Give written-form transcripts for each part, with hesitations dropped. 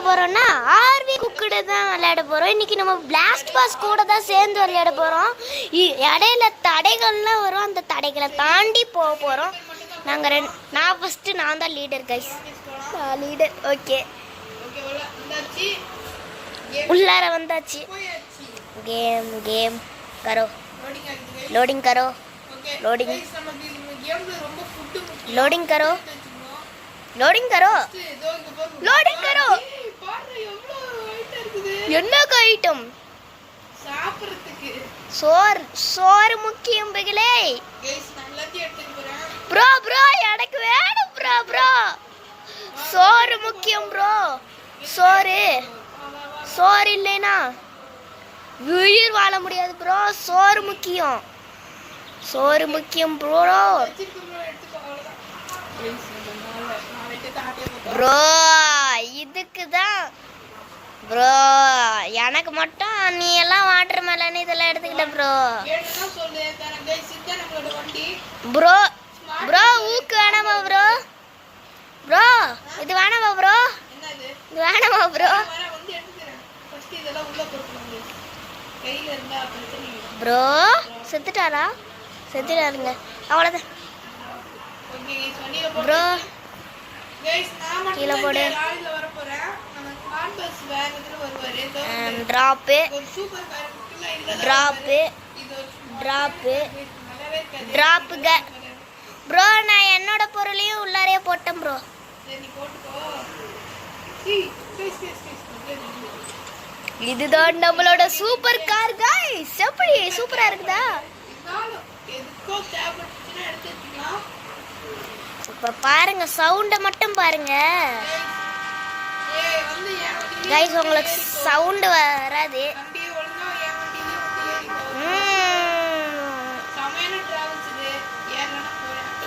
போறோம்னா ஆர்வி குக்கடு தான் விளையாட போறோம். இன்னைக்கு நம்ம பிளாஸ்ட் பாஸ் கூட தான் சேர்ந்து விளையாட போறோம். இடையில தடைகள்லாம் வரும், அந்த தடைகளை தாண்டி போக போறோம். நான் ஃபர்ஸ்ட் நான் தான் லீடர் கைஸ். லீடர். ஓகே, உள்ளார வந்தாச்சு. கேம் करो, लोडिंग करो, लोडिंग लोडिंग करो, लोडिंग करो, लोडिंग करो. என்ன ஐட்டம்? சோறு முக்கியம் பிகளே. ப்ரோ எனக்கு வேணும் ப்ரோ. சோறு முக்கியம் ப்ரோ. சோறு இல்லைனா உயிர் வாழ முடியாது ப்ரோ. சோறு முக்கியம் ப்ரோ. ப்ரோ இதுக்கு தான் ப்ரோ. எனக்கு மட்டும் நீ எல்லாம் வாட்டர் மெலன் இதெல்லாம் எடுத்துக்கிட்ட ப்ரோ. ப்ரோ ஊக்கு வேணாமா ப்ரோ? இது வேணாமா ப்ரோ? ப்ரோ செத்துட்டாருங்க அவ்வளோதான் ப்ரோ. கீழே போடு. Drop bro. நான் என்னோட பொருளையும் உள்ளாரே போட்டேன் ப்ரோ. இதுதான் நம்மளோட சூப்பர் கார் गाइस. எப்படி சூப்பரா இருக்குதா? இப்ப பாருங்க, சவுண்ட மட்டும் பாருங்க गाइस. உங்களுக்கு சவுண்ட் வராது.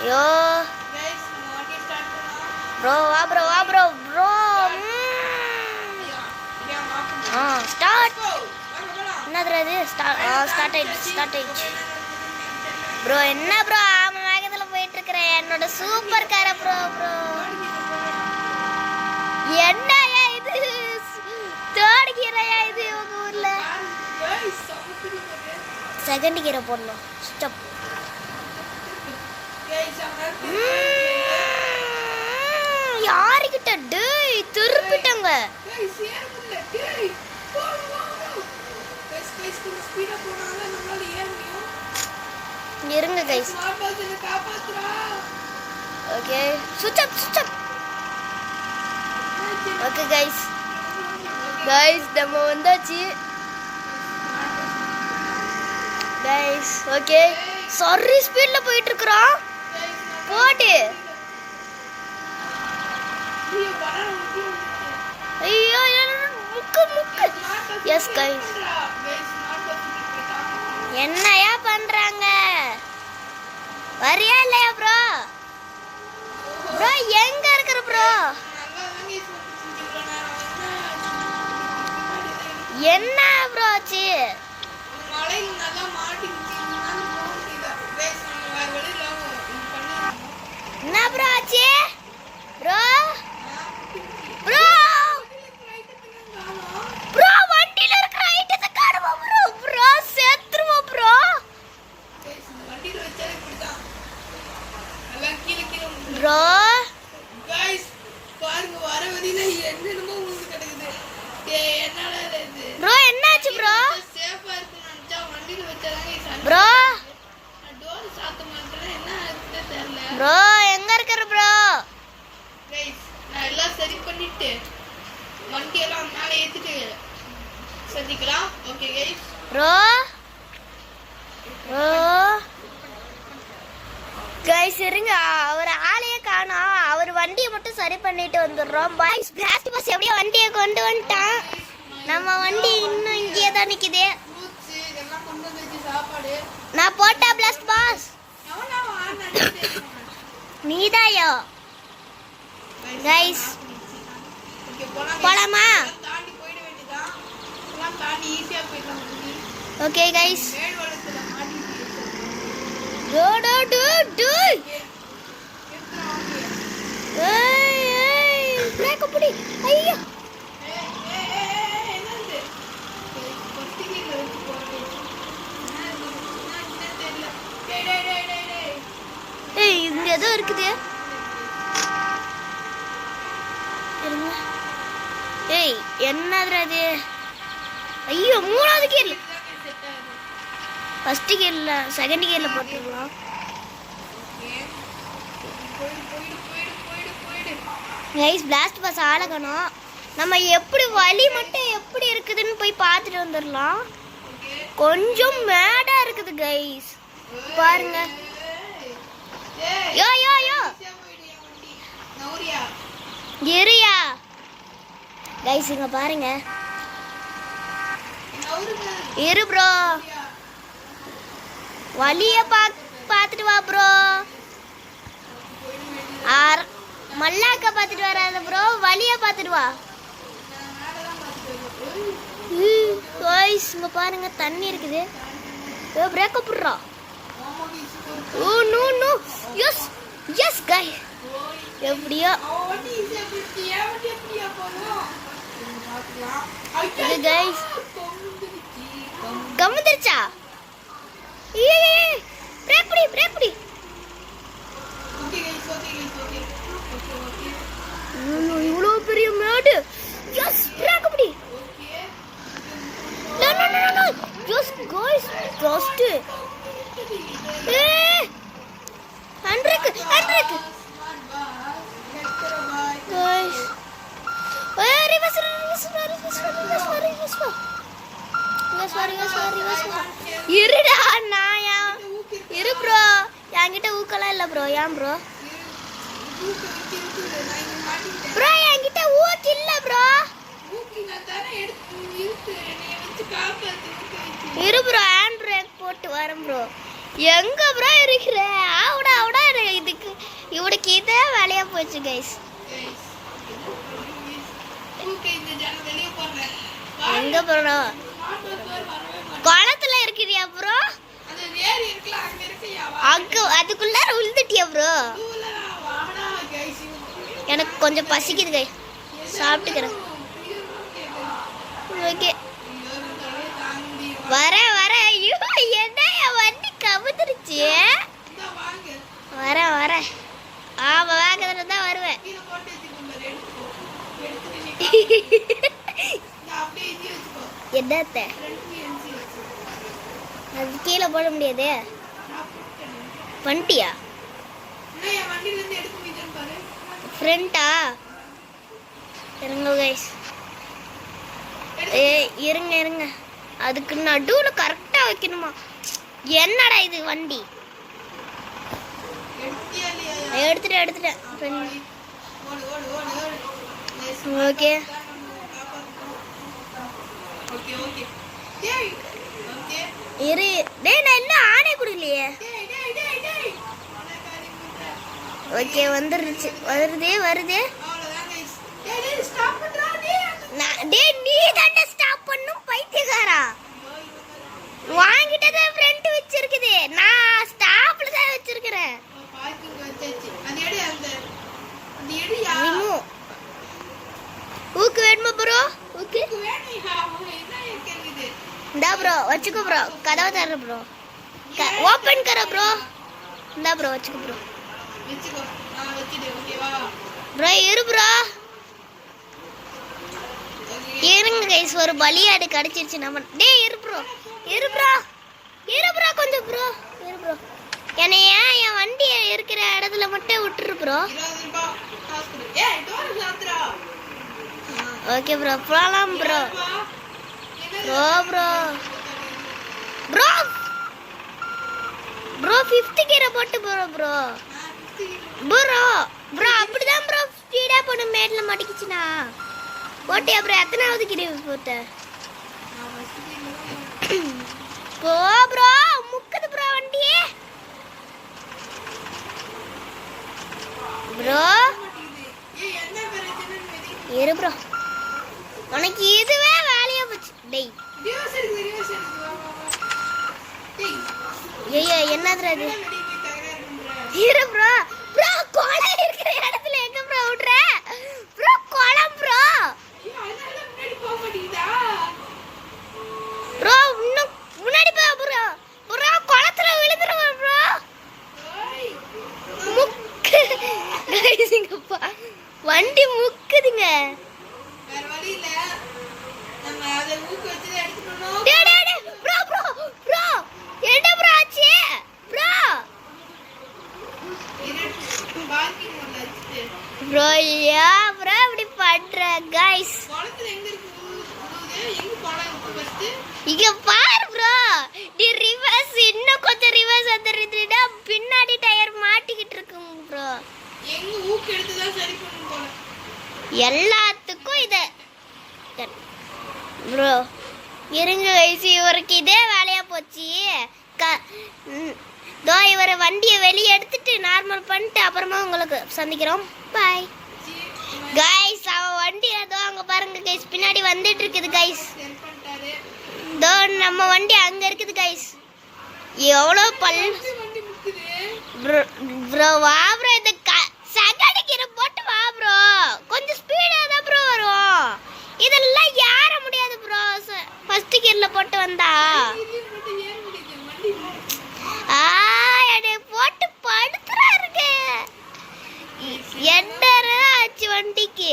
யோ ப்ரோ வா ப்ரோ. ஸ்டார்ட். என்னது ஸ்டார்ட் ஆயிடுச்சு ப்ரோ. என்ன ப்ரோ ஆமா வேகத்துல போயிட்டு இருக்கிறேன் என்னோட சூப்பர் கார ப்ரோ. என்னயா இது? தேர்ட் கியரையா இது உங்க ஊர்ல? செகண்ட் கியரை போடணும். ஸ்டாப். யாருக்கிட்ட டேய் திருப்பிட்டங்க. இருங்க गाइस. ஓகே சுவிட்ச் அப். ஓகே गाइस நம்ம வந்தாச்சு गाइस. ஓகே சரி ஸ்பீட்ல போயிட்டு இருக்கோம். போடு. ஐயோ முக்கு. Yes guys. என்னையா பண்றாங்க? வரியா இல்லையா ப்ரோ? எங்க இருக்கிற ப்ரோ? என்ன ப்ரோ ஆச்சு? என்ன ப்ரோ ஆச்சு? ப்ரோ வண்டியில இருக்கிற ஐட்டத்தை காணுமா ப்ரோ? செத்துருவா ப்ரோ. ப்ரோ என்னாச்சு ப்ரோ? ப்ரோ எங்க இருக்கிற ப்ரோ? நான் எல்லாம் சரி பண்ணிட்டு வண்டி எல்லாம் மேல ஏத்திட்டு சந்திக்கலாம். Okay guys. ப்ரோ गाइस இருங்க, அவர் ஆளையே காணோம். அவர் வண்டியை மட்டும் சரி பண்ணிட்டு வந்துடுறோம். பாய்ஸ் பிளாஸ்டிக் பாஸ் எப்படியோ வண்டியை கொண்டு வந்துட்டான். நம்ம வண்டி இன்னும் இங்கேயே தான் நிக்குது. நான் போட்டா பிளாஸ்ட் பாஸ் நீதாயோ गाइस. போலாமா? Okay guys. பிரேக் புடி. ஐயோ ஏய் என்னதுடா இது? ஐயோ மூணாவது கியர்ல, ஃபர்ஸ்ட் கியர்ல செகண்ட் கியர்ல போட்டுடலாம். கைஸ் பிளாஸ்ட் பாஸ் ஆளகணும். நம்ம எப்படி வலி மட்டும் எப்படி இருக்குதுன்னு போய் பார்த்துட்டு வந்துடலாம். கொஞ்சம் மேடா இருக்குது கைஸ், பாருங்க. யோ யோ யோ எரியா கைஸ், இங்க பாருங்க. இரு ப்ரோ, வலிய பார்த்துட்டு வா ப்ரோ. மல்லாக்க பார்த்துட்டு வராத ப்ரோ, வலிய பார்த்துட்டு வா. கைஸ் இங்க பாருங்க தண்ணி இருக்குது. பிரேக் அப்றா. Oh no no. Yes yes guys, எப்படியோ இது गाइस கமுதிருச்சா. ஏய் பிரேக் பிடி பிரேக் பிடி. Okay guys okay guys okay okay. இவ்வளோ பெரிய மேடு. எஸ் பிரேக் பிடி. No no no no, just guys, just Hendrik guys, reverse. இருடா நாயா இரு ப்ரோ, என்கிட்ட ஊக்கெல்லாம் இல்லை ப்ரோ. ஏன் ப்ரோ? ப்ரோ என்கிட்ட ஊக்கு இல்லை ப்ரோ. இரு ப்ரோ, ஹேண்ட் பிரேக் போட்டு வரேன் ப்ரோ. எங்க ப்ரோ இருக்கிற? ஆவுடா ஆவுடா, இதுக்கு இவனுக்கு இதே வேலையா போச்சு கைஸ். எங்க ப்ரோ? குளத்துல இருக்கிறியா ப்ரோ? அங்க அதுக்குள்ள உழுந்துட்டியா ப்ரோ? எனக்கு கொஞ்சம் பசிக்குது கை, சாப்பிட்டுக்கிறேன். ஓகே வர வர. ஐயோ என்ன என் வண்டி கவுந்துருச்சு. வர வர. ஆமா வேகத்துல தான் வருவேன். என்னத்த அது கீழே போட முடியாது. பண்ணிட்டியா ஃப்ரெண்டா? இருங்க கைஸ், இருங்க இருங்க, அதுக்கு நடுவில் கரெக்டாக வைக்கணுமா? என்னடா இது வண்டி? எடுத்துட்டேன். ஓகே இரு. டேய் நான் இன்னும் ஆணை கொடுக்கலையே. ஓகே வந்துருச்சு, வருதே. டேய் நீ தானே ஸ்டாப் பண்ணும் பைத்தியக்காரா. வாங்கிட்டதே ஃப்ரண்ட் வச்சிருக்குது, நான் ஸ்டாப்ல தான் வச்சிருக்கேன். ஊக்கு வேணுமா ப்ரோ? ஊக்கு இந்தா ப்ரோ வச்சுக்கோ ப்ரோ. கதவை தர ப்ரோ, ஓப்பன் கர ப்ரோ. இந்தா ப்ரோ வச்சுக்கோ ப்ரோ. ப்ரோ இரு ப்ரோ, இருங்க கைஸ், ஒரு பலியாடு கிடைச்சிருச்சு நம்ம. டேய் இரு ப்ரோ கொஞ்சம் ப்ரோ. இரு ப்ரோ, என்னை ஏன் என் வண்டி இருக்கிற இடத்துல மட்டும் விட்டுரு ப்ரோ. ஓகே ப்ரோ போலாம் ப்ரோ. ப்ரோ 5th கியரை போட்டு ப்ரோ. அப்படிதான் ப்ரோ ஸ்பீடா போன மேட்ல மாட்டிக்கிச்சுனா போட்டியா ப்ரோ? எத்தனாவது கியர் போட்ட? போ ப்ரோ, முக்குது ப்ரோ வண்டி. ப்ரோ இரு ப்ரோ, உனக்கு இதுவே வேலையா போச்சு. டேய் ஐயோ என்னதுடா இது? இரு ப்ரோ. கொலை இருக்கிற இடத்துல எங்க ப்ரோ விடுற? Bro கொலம் bro. இன்னும் முன்னாடி போ ப்ரோ. குளத்துல விழுந்துருவா ப்ரோ. முக்கு வண்டி முக்குதுங்க. வேற வழி இல்ல. நம்ம அதை ஊக்கு வச்சு எடுத்துக்கணும். ப்ரோ ப்ரோ ப்ரோ என்ன ப்ரோ ஆச்சு ப்ரோ பார்க்கிங் உள்ள வச்சுட்டு ப்ரோ யா ப்ரோ இப்படி பண்ற गाइस குளத்துல எங்க இருக்கு எங்க போலாம் ஃபர்ஸ்ட் இங்க பாரு ப்ரோ தி ரிவர்ஸ் இன்னும் கொஞ்சம் ரிவர்ஸ் வந்துருதுடா பின்னாடி டயர் மாட்டிக்கிட்டு இருக்குங்க ப்ரோ எங்க ஊக்கு எடுத்து தான் சரி பண்ணனும் போல எல்லாத்துக்கும் இத ப்ரோ இருங்க गाइस இவருக்கு இதே வேலையா போச்சு தோ இவர வண்டியை வெளியே எடுத்துட்டு நார்மல் பண்ணிட்டு அப்புறமா உங்களுக்கு சந்திக்கிறோம் பை गाइस அவ வண்டி அதோ அங்க பாருங்க गाइस பின்னாடி வந்துட்டு இருக்குது गाइस செல் பண்ணிட்டாரு தோ நம்ம வண்டி அங்க இருக்குது गाइस எவ்வளவு வண்டி முக்குது ப்ரோ வா ப்ரோ இந்த செகண்ட் கியர் போட்டு வா ப்ரோ கொஞ்சம் ஸ்பீடா தான் ப்ரோ வரும் இதெல்லாம் ஏற முடியாது ப்ரோ ஃபர்ஸ்ட் கியர்ல போட்டு வந்தா இது மட்டும் ஏன் முடியுது வண்டி என்னை போட்டு படுத்துறாருங்க என்னடா ஆச்சு வண்டிக்கு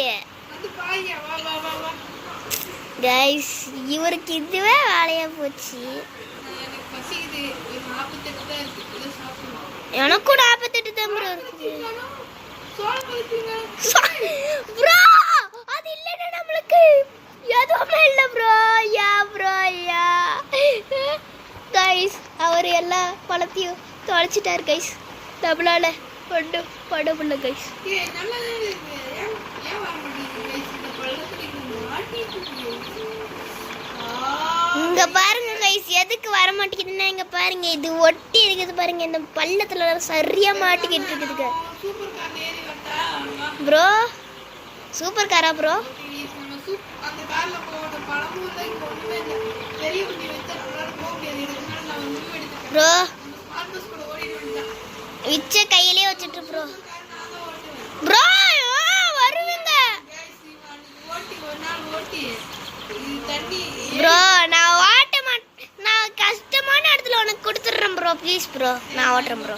வந்து பாய்யா வா வா வா வா गाइस இவருக்கு இதுவே வேலையா போச்சு எனக்கு பசிக்குது ஒரு 48 தான் இருக்கு இத சாப்பிடணும் எனக்கும் 48 தான் ப்ரோ இருக்கு சோள பழுத்துங்க ப்ரோ அது இல்லைன்னா நம்மளுக்கு எதுவுமே இல்லை ப்ரோ யா गाइस அவர் எல்லா பழத்தையும் தொலைச்சிட்டார் गाइस நம்மளால ஒன்றும் பண்ண முடியல गाइस ஏய் நல்லா இருக்கு ஏன் வர மாட்டேங்குது இந்த பழத்துக்கு மாட்டிட்டு இங்க பாருங்க गाइस எதுக்கு வர மாட்டேங்குதுன்னா இங்க பாருங்க இது ஒட்டி இருக்குது பாருங்க இந்த பள்ளத்துல சரியா மாட்டிக்கிட்டு இருக்குதுங்க சூப்பர் கார் ஏறி வந்தா ப்ரோ சூப்பர் காரா ப்ரோ அந்த கார்ல போற பழமும் இல்லை ஒண்ணுமே இல்லை பெரிய வண்டி வச்சா நம்மளால போக முடியாது இதுக்கு முன்னாடி நான் வந்து எடுத்துட்டேன் ப்ரோ ஸ்மார்ட் பஸ் கூட ஓடிட்டு வந்தேன் விச்ச கையிலே வச்சிட்டு ப்ரோ ப்ரோ வருவீங்க ஓட்டி ஒரு நாள் ஓட்டி இது தண்ணி ப்ரோ நான் ஓட்ட மாட்டேன் நான் கஷ்டமான இடத்துல உனக்கு கொடுத்துட்றேன் ப்ரோ ப்ளீஸ் ப்ரோ நான் ஓட்டுறேன் ப்ரோ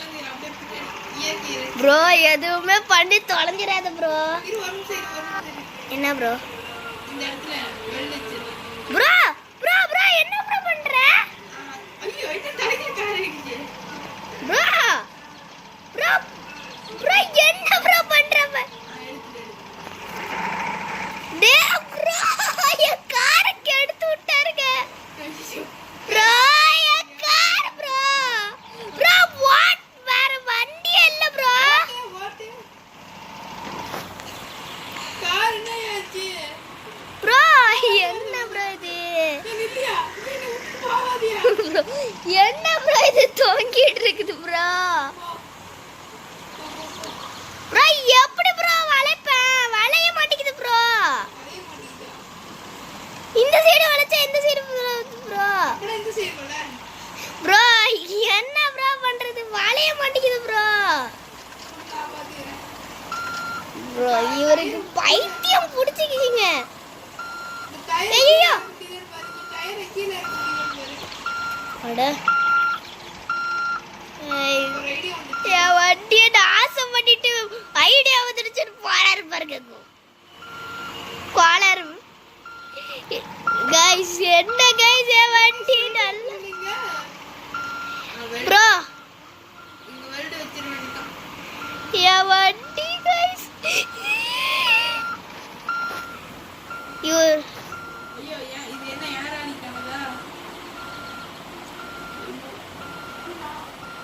இயற்கை ப்ரோ எதுவுமே பண்ணி தொலைஞ்சிடாத ப்ரோ இரு ஒரு நிமிஷம் என்ன ப்ரோ இந்த இடத்துல வெள்ளச்சிருக்கேன் ப்ரோ ப்ரோ ப்ரோ என்ன ப்ரோ பண்ற ஐயோ என்ன தலைக்கு கார் இருக்கு ப்ரோ ப்ரோ ப்ரோ என்ன ப்ரோ பண்ற டே ப்ரோ என் காரை கெடுத்து விட்டாருங்க ப்ரோ என் கார் ப்ரோ ப்ரோ வாட் வேற வண்டி இல்ல ப்ரோ ஓட்டு கார் என்ன ஆச்சு ப்ரோ என்ன ப்ரோ இது இல்லையா நீ போவாதியா ப்ரோ என்ன ப்ரோ இது தொங்கிட்டு இருக்குது ப்ரோ ப்ரோ எப்படி ப்ரோ வளைப்பேன் வளைய மாட்டேங்குது ப்ரோ இந்த சைடு வளைச்சா இந்த சைடு ப்ரோ அப்புறம் இந்த சைடு போல ப்ரோ என்ன ப்ரோ பண்றது வளைய மாட்டேங்குது ப்ரோ ப்ரோ இவருக்கு பைத்தியம் பிடிச்சிக்கிங்க இந்த டயர் ஐயோ டயர் கீழே இருக்கு அட ஒரு ஐடியா வந்து என் வண்டியை நாசம் பண்ணிட்டு ஐடியா வந்துடுச்சுன்னு போறாரு பாருங்க கோளாறு गाइस என்ன गाइस என் வண்டி நல்ல நீங்க ப்ரோ இங்க வெல்ட் வச்சிர வேண்டியதான் என் வண்டி गाइस இவர் ஐயோ ஏன் இது என்ன யாரா நிக்காமதா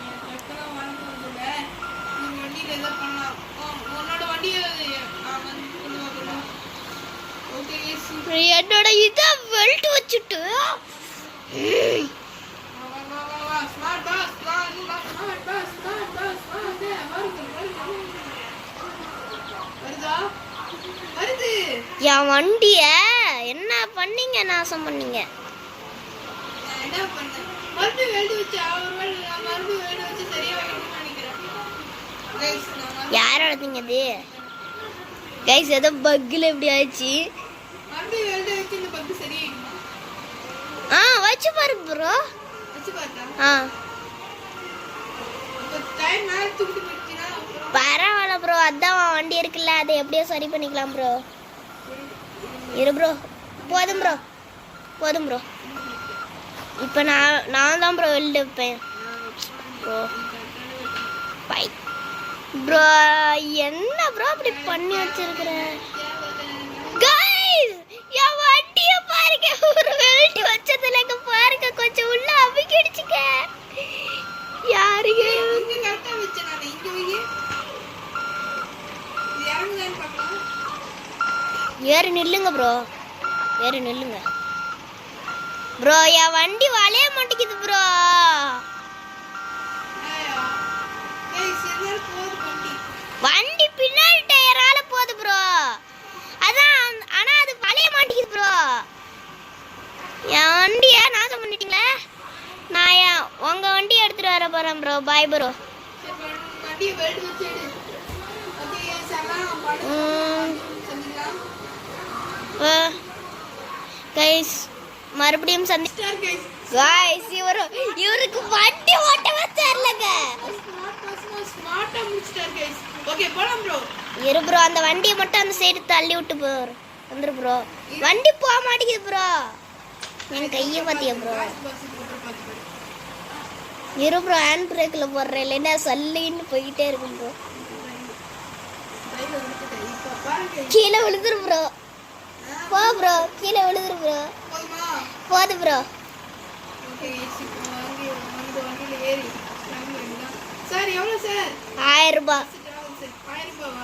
என் டக்கெல்லாம் வரப்போகுதுல இந்த வண்டியில எதாவது பண்ணலாம் உன்னோட வண்டியை நான் வந்து கொண்டு வரணும் ஓகே என்னோட இத வெல்ட் வச்சிட்டு வா ஸ்மார்ட் பாஸ் ஸ்மார்ட் பாஸ் வருதா வருது என் வண்டிய என்ன பண்ணீங்க நாசம் பண்ணீங்க நான் என்ன பண்ணேன் மறுபடியும் வெல்ட் வச்சு ஒரு வேளை நான் மறுபடியும் வெல்ட் வச்சு சரியா வைக்கணும்னு நினைக்கிறேன் கைஸ் நான் யாரோடதுங்க இது गाइस ஏதோ பக்ல எப்படி ஆச்சு மறுபடியும் வெல்ட் வச்சு இந்த பக்கு சரியாயிடுமா வச்சு பாரு ப்ரோ வச்சு பார்த்தா அப்போ டைம் மேலே தூக்கிட்டு போயிடுச்சுன்னா அப்புறம் பரவாயில்ல ப்ரோ அதான் வண்டி இருக்குல்ல அதை எப்படியோ சரி பண்ணிக்கலாம் ப்ரோ இந்த இரு ப்ரோ. போதும் ப்ரோ, போதும் ப்ரோ. இப்போ நான் தான் ப்ரோ வெளில வைப்பேன் ப்ரோ. பை ப்ரோ, என்ன ப்ரோ அப்படி பண்ணி வச்சிருக்கிற? கைஸ், என் வண்டியை பாருங்க, ஒரு வெல்ட் வச்சதுல இங்க பாருங்க, கொஞ்சம் உள்ள அமுக்கிடுச்சுக்க. யாருங்க இங்க கரெக்டா வச்சேன் நான். இங்க வை. இது இறங்குதான்னு பார்க்கலாம். ஏறு நில்லுங்க ப்ரோ, ஏறு நில்லுங்க ப்ரோ. என் வண்டி வளைய மாட்டேங்குது ப்ரோ. ஆயா. கைஸ், என்ன போகுது வண்டி? வண்டி பின்னாடி டயரால போகுது ப்ரோ. அதான், ஆனா அது வளைய மாட்டேங்குது ப்ரோ. என் வண்டியை நாசம் பண்ணிட்டீங்களே. நான் உங்க வண்டி எடுத்துட்டு வர போறேன் ப்ரோ. Bye bro. சரி, வண்டியை வெல்ட் வச்சு எடு. ஓகே, சலாம் பண்ணலாம். கைஸ், மறுபடியும் ஸ்டார் கைஸ். கைஸ், இவருக்கு வண்டி ஓட்டவே தெரியலங்க. ஸ்மார்ட்டா முடிச்சிட்டார் கைஸ். ஓகே, போலாம் ப்ரோ. இரு ப்ரோ, அந்த வண்டியை மட்டும் அந்த சைடு தள்ளி விட்டு போற வந்துரு ப்ரோ. வண்டி போக மாட்டேங்குது ப்ரோ. என் கையை பாத்தியா ப்ரோ? இரு ப்ரோ, ஹேண்ட் பிரேக்ல போடுறேன், இல்லைன்னா சல்லின்னு போயிட்டே இருக்கும் ப்ரோ. கீழே விழுதுரு ப்ரோ. போ ப்ரோ, கீழே விழுதுரு ப்ரோ. போதுமா? போது ப்ரோ. ஓகே, இப்போ வாங்கி அந்த வண்டியில ஏறி கிளம்பிடலாம். சார், எவ்வளோ சார்? 1000 ரூபாய். 1000 ரூபாவா?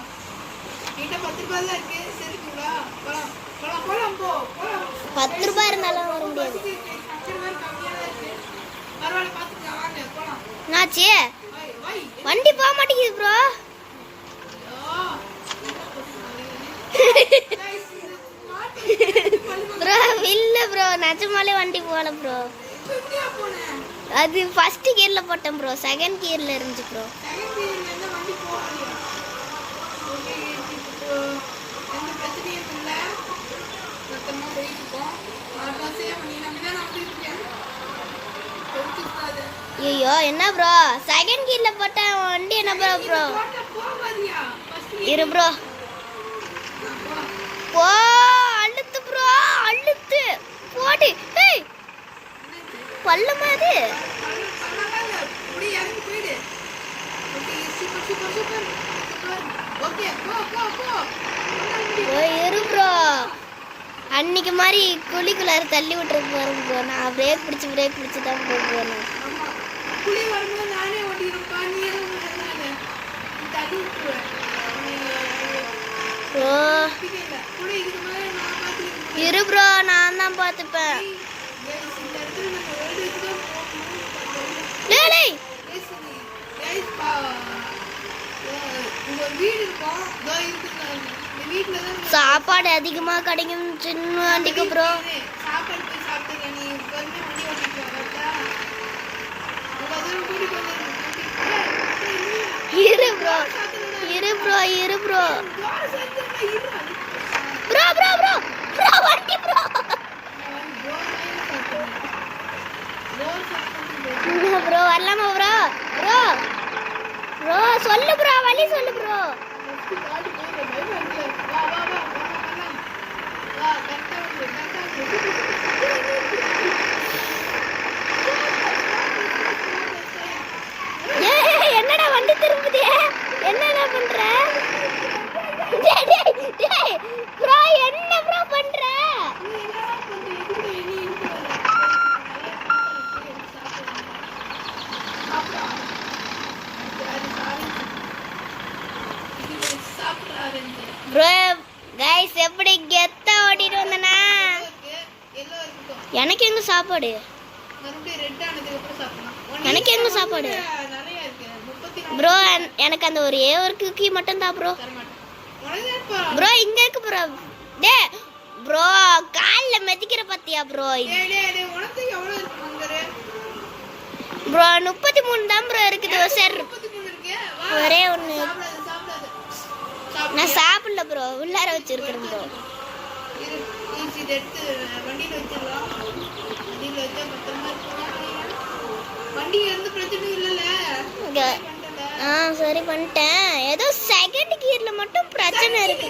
என்கிட்ட 10 ரூபாய் தான் இருக்கு. சரிங்களா? போலாம் போலாம் போலாம் போ போலாம். 10 ரூபாய் இருந்தாலும் வர முடியாது. பரவாயில்ல, பார்த்துக்கலாம், வாங்க போலாம். என்னாச்சு? வை வை. வண்டி போக மாட்டேங்குது ப்ரோ. ப்ரோ இல்ல ப்ரோ, நிஜமாலே வண்டி போகல ப்ரோ. அது ஃபர்ஸ்ட் கியர்ல போட்டேன் ப்ரோ, செகண்ட் கியர்ல இருந்துச்சு ப்ரோ. ஐயோ, என்ன ப்ரோ, செகண்ட் கியர்ல போட்டேன் வண்டி என்ன ப்ரோ? இரு ப்ரோ. போ, அழுத்து ப்ரோ, அழுத்து போடு. ஏய், பள்ளமா அது. இரு ப்ரோ, அன்னைக்கு மாதிரி குழிக்குள்ளார தள்ளி விட்டுற போறேன் ப்ரோ. நான் பிரேக் பிடிச்சு தான் போகிறேன். ப்ரோ இரு ப்ரோ, நான் தான் பார்த்துப்பேன். சாப்பாடு அதிகமா கிடைக்கும் சின்ன வண்டிக்கு ப்ரோ. இரு ப்ரோ, இரு ப்ரோ, இரு bro. Bro bro bro bro, வண்டி ப்ரோ. ப்ரோ வரலாமா ப்ரோ? ப்ரோ ப்ரோ சொல்லு ப்ரோ, வழி சொல்லு ப்ரோ. என்னடா வண்டி திரும்புதே, என்னடா பண்ற? ப்ரோ என்ன ப்ரோ பண்ற? ப்ரோ கைஸ், எப்படி கெத்தா ஓடிட்டு வந்தனா? எனக்கு எங்க சாப்பாடு? எனக்கு எங்க சாப்பாடு ப்ரோ? எனக்கு அந்த ஒரே ஒரு குக்கி மட்டும் தான் ப்ரோ. ப்ரோ இங்க இருக்கு ப்ரோ. டே ப்ரோ, கால்ல மெதிக்கிற பத்தியா ப்ரோ? ப்ரோ 33 தான் ப்ரோ இருக்குது. சார் ஒரே ஒன்று நான் சாப்பிடல ப்ரோ, உள்ளார வச்சிருக்கிறேன் ப்ரோ. சரி பண்ணிட்டேன். ஏதோ செகண்ட் கியர்ல மட்டும் பிரச்சனை இருக்கு.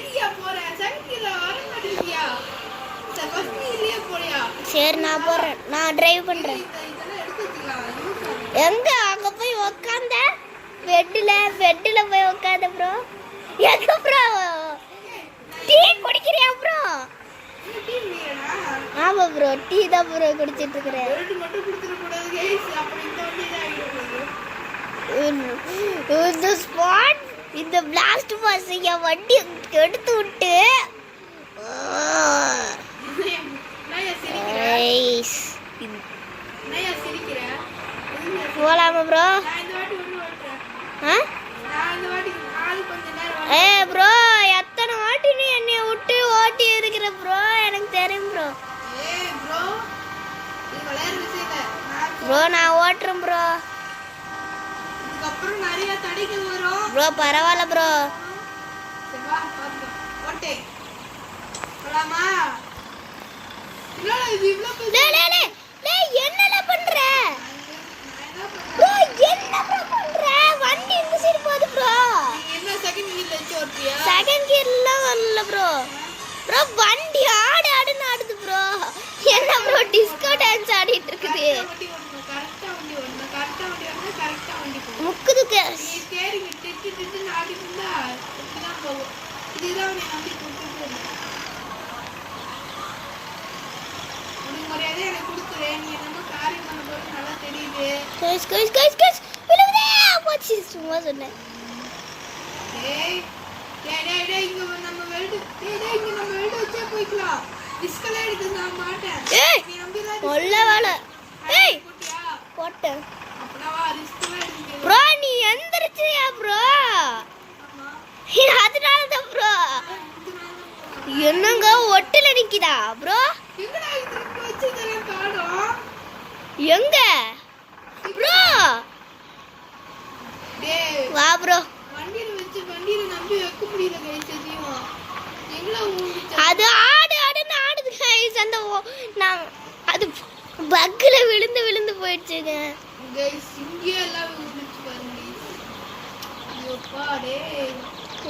பஸ் இல்லையே போறியா? சரி நான் போறேன், நான் டிரைவ் பண்றேன். இதெல்லாம் எடுத்து வச்சுக்கலாம். எங்க அங்க போய் உக்காந்த? பெட்ல போய் உக்காந்த ப்ரோ. எங்க ப்ரோ? டீ குடிக்கிறியா ப்ரோ? டீ குடிக்கிறேனா? ஆமா ப்ரோ, டீ தான் ப்ரோ குடிச்சிட்டு இருக்கிறேன். ரெண்டு மட்டும் குடிச்சிட கூடாது கைஸ். அப்ப இந்த வண்டி தான் ஆகிடுது. இந்த ஸ்பாட், இந்த பிளாஸ்ட் பாஸ் என் வண்டி எடுத்து விட்டு நயா சிரிக்கிற? ஐஸ். நயா சிரிக்கிற? போலாமா ப்ரோ? நான் இந்த வாட்டி ஒண்ணு ஓட்டுறேன். ஆ? நான் இந்த வாட்டி நாலு கொஞ்ச நேரம் ஏய் ப்ரோ, எத்தனை வாட்டி நீ என்னை விட்டு ஓட்டி இருக்கிற ப்ரோ, எனக்கு தெரியும் ப்ரோ. ஏய் ப்ரோ, இது விளையாடுற விஷயம் இல்ல. ப்ரோ நான் ஓட்டுறேன் ப்ரோ. இதுக்கப்புறம் நிறைய தடைகள் வரும். ப்ரோ பரவாயில்ல ப்ரோ. சரி வா பாத்துக்கலாம். ஓட்டே போலாமா? இல்ல இது இவ்ளோ பெரிய டேய் டேய் டேய், டேய் என்னல பண்ற ப்ரோ? என்ன ப்ரோ பண்ற? வண்டி இந்த சைடு போகுது ப்ரோ. நீ என்ன செகண்ட் வீல்ல வச்சு ஓட்டுறியா? செகண்ட் கியர்ல வரல ப்ரோ. ப்ரோ வண்டி ஆடுன்னு ஆடுது ப்ரோ. என்ன ப்ரோ டிஸ்கோ டான்ஸ் ஆடிட்டு இருக்குது? கரெக்டா வண்டி ஓடணும். கரெக்டா வண்டி போகும். முக்குது நீ ஸ்டேரிங் திட்டு ஆடிட்டு இருந்தா இப்படிதான் போகும். இதுதான் நீ நம்பி கொடுத்துட்டு உனக்கு மரியாதை எனக்கு கொடுக்குறேன். நீ என்னமோ காரியம் பண்ண போது நல்லா தெரியுது. கைஸ் விழுவுதே. போச்சு, சும்மா சொன்னேன். டேய் இங்க நம்ம வெல்டு வச்சே போய்க்கலாம். ரிஸ்க்லாம் எடுக்க நான் மாட்டேன். ஏய் நீ நம்பிதான் கொல்ல வேலை. ஏய் போட்டியா? போட்டேன் அப்பனா வா ரிஸ்க்லாம் எடுக்க. ப்ரோ. நீ எந்திரிச்சியா ப்ரோ? ஆமா. அதனால தான் ப்ரோ. என்னங்க ஒட்டுல நிக்குதா ப்ரோ? எங்கடா இது வச்சிருக்கேன் காணோம். எங்க ப்ரோ? டேய் வா ப்ரோ. வண்டியில நம்பி வைக்க முடியல கைஸ். எதையும் எங்கடா ஊறிச்சு? அது ஆடுன்னு ஆடுது கைஸ். அந்த நான் அது பக்ல விழுந்து போயிடுச்சுங்க கைஸ். இங்கே எல்லாம் ஊறிச்சு பாருங்க கைஸ். ஐயோப்பா டேய்.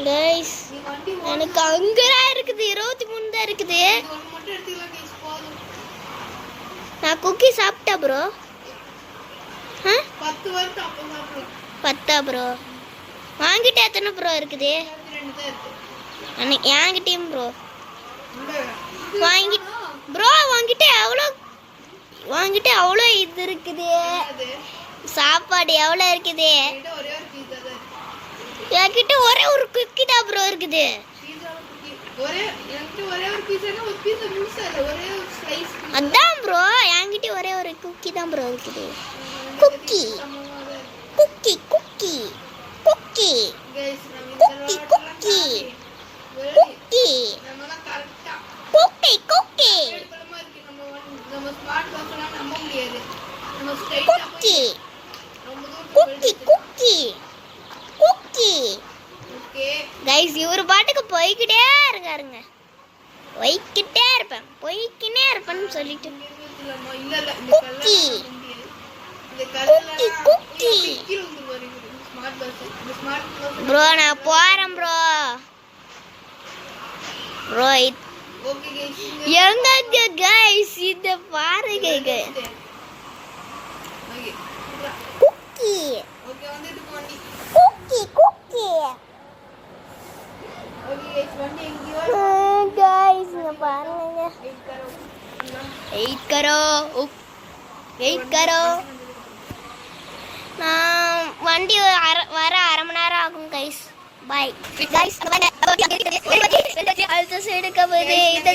கைஸ் நீ வண்டி எனக்கு அங்கதான் இருக்குது, 23 தான் இருக்குது. இது ஒன்று மட்டும் எடுத்துக்கலாம் கைஸ். போதும். நான் குக்கி சாப்பிட்டா ப்ரோ? 10 வருது அப்போ சாப்பிடலாம். 10 ப்ரோ? வாங்கிட்டு எத்தனை ப்ரோ இருக்குது? 2 தான் இருக்கு. என்கிட்டயும் ப்ரோ இந்த வாங்கி ப்ரோ வாங்கிட்டு எவ்வளோ இது இருக்குது. அது சாப்பாடு எவ்வளோ இருக்குது? என்கிட்ட ஒரே ஒரு பீஸா தான் இருக்கு. என்கிட்ட ஒரே ஒரு குக்கி தான் ப்ரோ இருக்குது. பீஸா என்கிட்ட ஒரே ஒரு பீஸானா ஒரு பீஸா முழுசா இல்ல, ஒரே ஒரு ஸ்லைஸ். அதான் ப்ரோ, என்கிட்ட ஒரே ஒரு குக்கி தான் ப்ரோ இருக்குது. Cookie Cookie Cookie Cookie guys நம்ம குக்கி குக்கி குக்கி நம்மலாம் கரெக்ட்டா குக்கி குக்கி எடுக்கலமா இருக்கு. நம்ம ஸ்மார்ட் வாட்ச்லாம் நம்ப முடியாது. நம்ம ஸ்ட்ரைட்டா குக்கி ரொம்ப தூரம் Cookie Cookie Cookie. Okay guys இவர் பாட்டுக்கு போய்கிட்டே இருக்காருங்க. போய்க்கிட்டே இருப்பேன்னு சொல்லிட்டு. இல்ல இல்ல இந்த குக்கி இந்த கல்லெல்லாம் குக்கி கீழ வந்து வருது. ஸ்மார்ட் வாட்ச் இந்த ஸ்மார்ட் வாட்ச். ப்ரோ நான் போறேன் ப்ரோ. ஓகே கைஸ் எங்க கைஸ் இத பாருங்க. ஓகே குக்கி ஓகே வந்துட்டு வண்டி. Cookie Cookie. ஓகே கைஸ் வண்டி எங்கயோ கைஸ் இங்க பாருங்க. வெயிட் கரோ. நான் வண்டி வர அரை மணி நேரம் ஆகும் கைஸ். Bye guys. அந்த சைடு கவுது, இந்த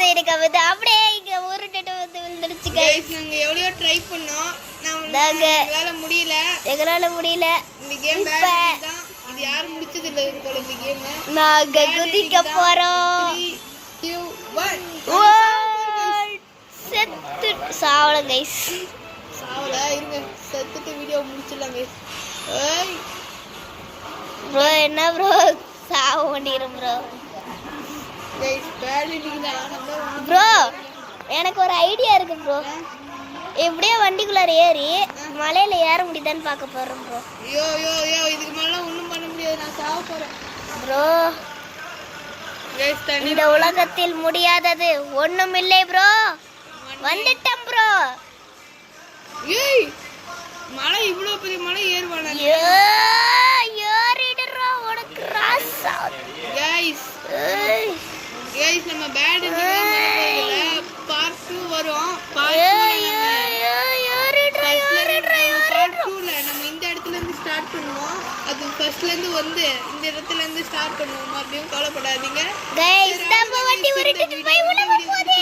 சைடு கவுது, அப்படியே இங்க உருட்டுட்டு வந்து விழுந்துருச்சு கைஸ். கைஸ் நாங்க எவ்வளவோ ட்ரை பண்ணோம். எங்களால முடியல. இந்த கேம் இப்ப பேட் தான். இது யாரும் முடிச்சது இல்ல போல இந்த கேம். நாங்க குதிக்க போறோம். 3 2 1 செத்து சாவல கைஸ். சாவல இருங்க. செத்துட்டு வீடியோ முடிச்சிடலாம் கைஸ். ஏய் ப்ரோ என்ன ப்ரோ சாவ பண்ணிரும் ப்ரோ. கைஸ் பேலிட்டீங்க ப்ரோ எனக்கு ஒரு ஐடியா இருக்கு ப்ரோ. எப்படியே வண்டிக்குள்ளார ஏறி மலையில ஏற முடியுதான்னு பார்க்க போறோம் ப்ரோ. ஐயோ இதுக்கு மேல ஒண்ணும் பண்ண முடியாது. நான் சாவ போறேன் ப்ரோ. Guys, தண்ணி இந்த உலகத்தில் முடியாதது ஒண்ணும் இல்லை ப்ரோ. வந்துட்டேன் ப்ரோ. ஏய் மலை இவ்ளோ பெரிய மலை ஏறுவானா ஏறிடுறா உனக்கு ராசா. गाइस நம்ம பேட் பார்ட் 2 வரும். பார்ட் 2ல நம்ம இந்த இடத்துல இருந்து ஸ்டார்ட் பண்ணுவோம். அது ஃபர்ஸ்ட்ல இருந்து வந்து இந்த இடத்துல இருந்து ஸ்டார்ட் பண்ணுவோம். மறுபடியும் கவலைப்படாதீங்க गाइस. நம்ம வண்டி உருட்டிட்டு போய் உள்ள போகுது.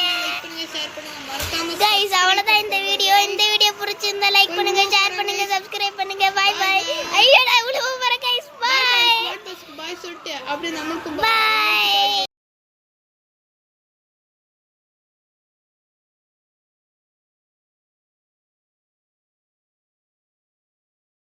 ஷேர் பண்ணுங்க மறக்காம. गाइस அவ்வளவுதான் இந்த வீடியோ பிடிச்சிருந்தா லைக் பண்ணுங்க, ஷேர் பண்ணுங்க, சப்ஸ்கிரைப் பண்ணுங்க. Bye bye. ஐயோ நான் உள்ள போறேன் गाइस. பை பை சொல்லிட்டு அப்படியே நமக்கு பை.